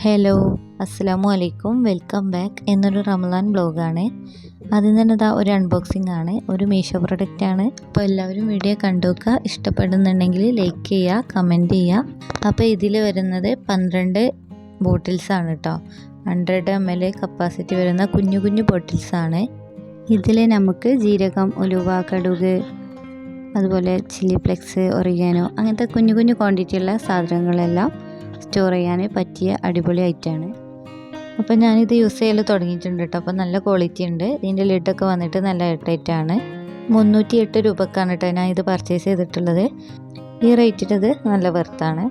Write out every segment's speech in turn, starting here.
Hello, അസ്സലാമു അലൈക്കും. Welcome back. എന്നൊരു റമദാൻ ബ്ലോഗാണ്. ആദ്യം തന്നെ ഒരു അൺബോക്സിംഗ് ആണ്, ഒരു മീഷോ പ്രൊഡക്റ്റാണ്. അപ്പോൾ എല്ലാവരും വീഡിയോ കണ്ടു നോക്കുക. ഇഷ്ടപ്പെടുന്നുണ്ടെങ്കിൽ ലൈക്ക് ചെയ്യുക, കമൻറ്റ് ചെയ്യുക. അപ്പോൾ ഇതിൽ വരുന്നത് 12 ബോട്ടിൽസാണ് കേട്ടോ. 100 ml കപ്പാസിറ്റി വരുന്ന കുഞ്ഞു കുഞ്ഞു ബോട്ടിൽസാണ്. ഇതിൽ നമുക്ക് ജീരകം, ഉലുവ, കടുക്, അതുപോലെ ചില്ലി ഫ്ലെക്സ്, ഒറിഗാനോ അങ്ങനത്തെ കുഞ്ഞു കുഞ്ഞു ക്വാണ്ടിറ്റിയുള്ള സാധനങ്ങളെല്ലാം സ്റ്റോർ ചെയ്യാൻ പറ്റിയ അടിപൊളി ഐറ്റമാണ്. അപ്പോൾ ഞാനിത് യൂസ് ചെയ്യൽ തുടങ്ങിയിട്ടുണ്ട് കേട്ടോ. അപ്പോൾ നല്ല ക്വാളിറ്റി ഉണ്ട്. ഇതിൻ്റെ ലിഡൊക്കെ വന്നിട്ട് നല്ല എയർടൈറ്റാണ്. 308 രൂപക്കാണ് കേട്ടോ ഞാൻ ഇത് പർച്ചേസ് ചെയ്തിട്ടുള്ളത്. ഈ റേറ്റിനത് നല്ല വെർത്താണ്.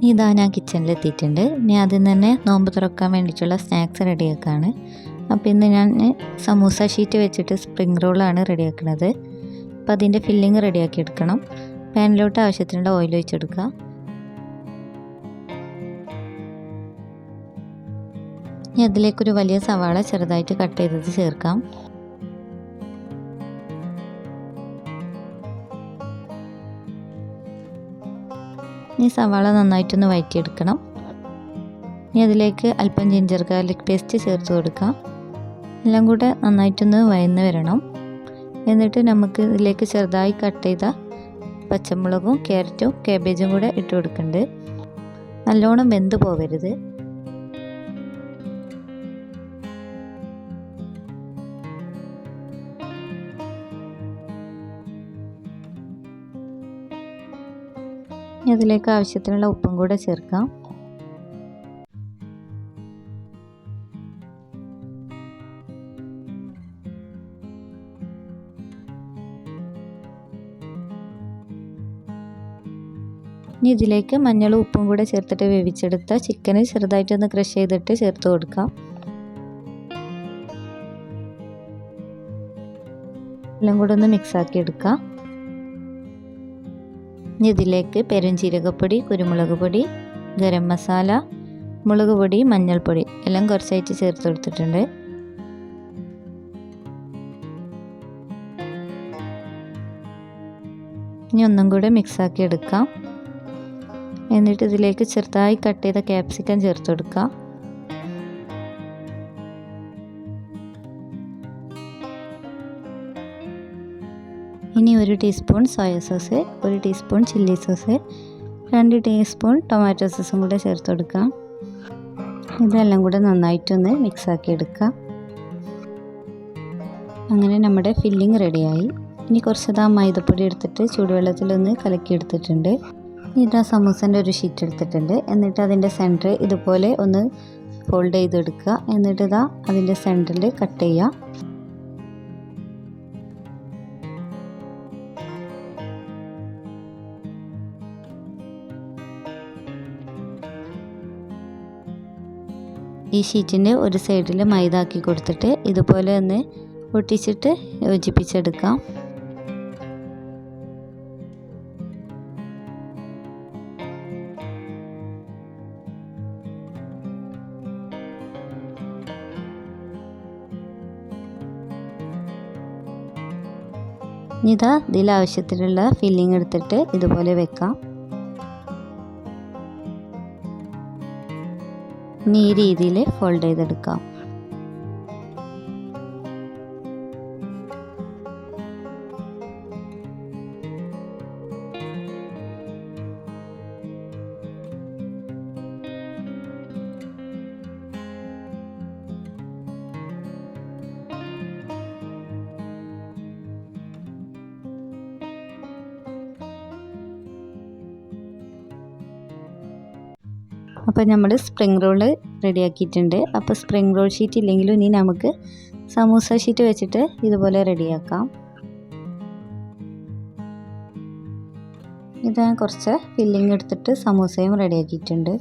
ഇതാ ഞാൻ കിച്ചണിലെത്തിയിട്ടുണ്ട്. ഇനി ആദ്യം തന്നെ നോമ്പ് തുറക്കാൻ വേണ്ടിയിട്ടുള്ള സ്നാക്സ് റെഡിയാക്കുകയാണ്. അപ്പോൾ ഇന്ന് ഞാൻ സമൂസ ഷീറ്റ് വെച്ചിട്ട് സ്പ്രിംഗ് റോളാണ് റെഡിയാക്കുന്നത്. അപ്പോൾ അതിൻ്റെ ഫില്ലിങ് റെഡിയാക്കി എടുക്കണം. പാനിലോട്ട് ആവശ്യത്തിനുള്ള ഓയിൽ ഒഴിച്ചെടുക്കുക. ഇനി അതിലേക്കൊരു വലിയ സവാള ചെറുതായിട്ട് കട്ട് ചെയ്തത് ചേർക്കാം. ഇനി സവാള നന്നായിട്ടൊന്ന് വഴറ്റിയെടുക്കണം. ഇനി അതിലേക്ക് അല്പം ജിഞ്ചർ ഗാർലിക് പേസ്റ്റ് ചേർത്ത് കൊടുക്കാം. എല്ലാം കൂടെ നന്നായിട്ടൊന്ന് വഴന്ന് വരണം. എന്നിട്ട് നമുക്ക് ഇതിലേക്ക് ചെറുതായി കട്ട് ചെയ്ത പച്ചമുളകും ക്യാരറ്റും കാബേജും കൂടെ ഇട്ട് കൊടുക്കുന്നുണ്ട്. നല്ലോണം വെന്ത് പോവരുത്. അതിലേക്ക് ആവശ്യത്തിനുള്ള ഉപ്പും കൂടെ ചേർക്കാം. ഇനി ഇതിലേക്ക് മഞ്ഞളും ഉപ്പും കൂടെ ചേർത്തിട്ട് വേവിച്ചെടുത്ത ചിക്കന് ചെറുതായിട്ടൊന്ന് ക്രഷ് ചെയ്തിട്ട് ചേർത്ത് കൊടുക്കാം. എല്ലാം കൂടെ ഒന്ന് മിക്സാക്കി എടുക്കാം. ഇനി ഇതിലേക്ക് പെരുംജീരകപ്പൊടി, കുരുമുളക് പൊടി, ഗരം മസാല, മുളക് പൊടി, മഞ്ഞൾപ്പൊടി എല്ലാം കുറച്ചായിട്ട് ചേർത്ത് കൊടുത്തിട്ടുണ്ട്. ഇനി ഒന്നും കൂടെ മിക്സാക്കി എടുക്കാം. എന്നിട്ട് ഇതിലേക്ക് ചെറുതായി കട്ട് ചെയ്ത ക്യാപ്സിക്കം ചേർത്ത് കൊടുക്കാം. ഇനി 1 teaspoon soya sauce, 1 teaspoon chilli sauce, 2 teaspoon tomato സോസും കൂടെ ചേർത്ത് കൊടുക്കാം. ഇതെല്ലാം കൂടെ നന്നായിട്ടൊന്ന് മിക്സാക്കി എടുക്കാം. അങ്ങനെ നമ്മുടെ ഫില്ലിങ് റെഡിയായി. ഇനി കുറച്ച് മൈദപ്പൊടി എടുത്തിട്ട് ചൂടുവെള്ളത്തിലൊന്ന് കലക്കിയെടുത്തിട്ടുണ്ട്. ഇതാ സമൂസൻ്റെ ഒരു ഷീറ്റ് എടുത്തിട്ടുണ്ട്. എന്നിട്ട് അതിൻ്റെ സെൻറ്റർ ഇതുപോലെ ഒന്ന് ഫോൾഡ് ചെയ്തെടുക്കുക. എന്നിട്ട് ഇതാ അതിൻ്റെ സെൻറ്ററിൽ കട്ട് ചെയ്യുക. ഈ ഷീറ്റിൻ്റെ ഒരു സൈഡിൽ മൈദ ആക്കി കൊടുത്തിട്ട് ഇതുപോലെ ഒന്ന് ഒട്ടിച്ചിട്ട് യോജിപ്പിച്ചെടുക്കാം. ഇതാ ഇതിൽ ആവശ്യത്തിനുള്ള ഫില്ലിങ് എടുത്തിട്ട് ഇതുപോലെ വെക്കാം. ഇനി ഈ രീതിയിൽ ഫോൾഡ് ചെയ്തെടുക്കാം. അപ്പോൾ നമ്മൾ സ്പ്രിംഗ് റോൾ റെഡിയാക്കിയിട്ടുണ്ട്. അപ്പോൾ സ്പ്രിംഗ് റോൾ ഷീറ്റ് ഇല്ലെങ്കിലും ഇനി നമുക്ക് സമൂസ ഷീറ്റ് വെച്ചിട്ട് ഇതുപോലെ റെഡിയാക്കാം. ഇത് ഞാൻ കുറച്ച് ഫില്ലിങ് എടുത്തിട്ട് സമൂസയും റെഡിയാക്കിയിട്ടുണ്ട്.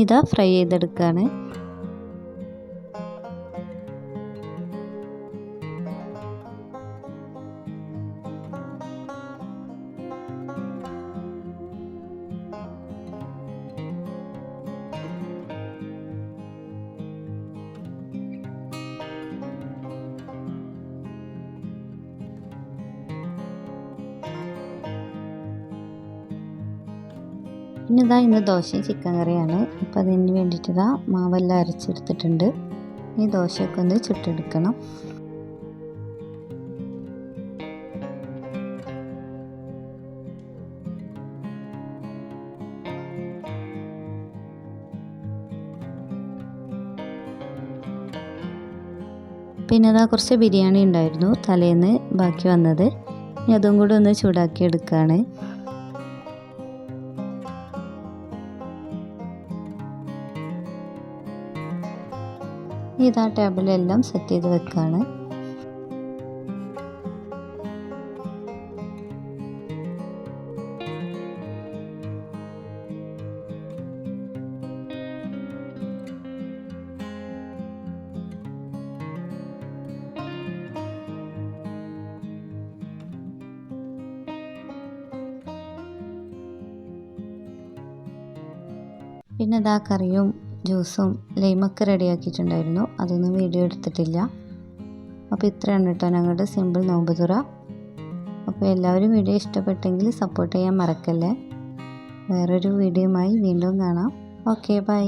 ഇതാ ഫ്രൈ ചെയ്തെടുക്കുകയാണ്. പിന്നെ ഇന്ന് ദോശയും ചിക്കൻ കറിയാണ്. അപ്പോൾ അതിന് വേണ്ടിയിട്ട് മാവെല്ലാം അരച്ചെടുത്തിട്ടുണ്ട്. ഈ ദോശയൊക്കെ ഒന്ന് ചുട്ടെടുക്കണം. പിന്നെ കുറച്ച് ബിരിയാണി ഉണ്ടായിരുന്നു തലേന്ന് ബാക്കി വന്നത്. ഇനി അതും കൂടി ഒന്ന് ചൂടാക്കി എടുക്കുകയാണ്. ഇതാ ടേബിളെല്ലാം സെറ്റ് ചെയ്ത് വെക്കുകയാണ്. പിന്നെ കറിയും ജ്യൂസും ലൈമൊക്കെ റെഡിയാക്കിയിട്ടുണ്ടായിരുന്നു. അതൊന്നും വീഡിയോ എടുത്തിട്ടില്ല. അപ്പോൾ ഇത്രയാണ് കേട്ടോ ഞങ്ങളുടെ സിമ്പിൾ നോമ്പ് തുറ. അപ്പോൾ എല്ലാവരും വീഡിയോ ഇഷ്ടപ്പെട്ടെങ്കിൽ സപ്പോർട്ട് ചെയ്യാൻ മറക്കല്ലേ. വേറൊരു വീഡിയോയുമായി വീണ്ടും കാണാം. Okay, by.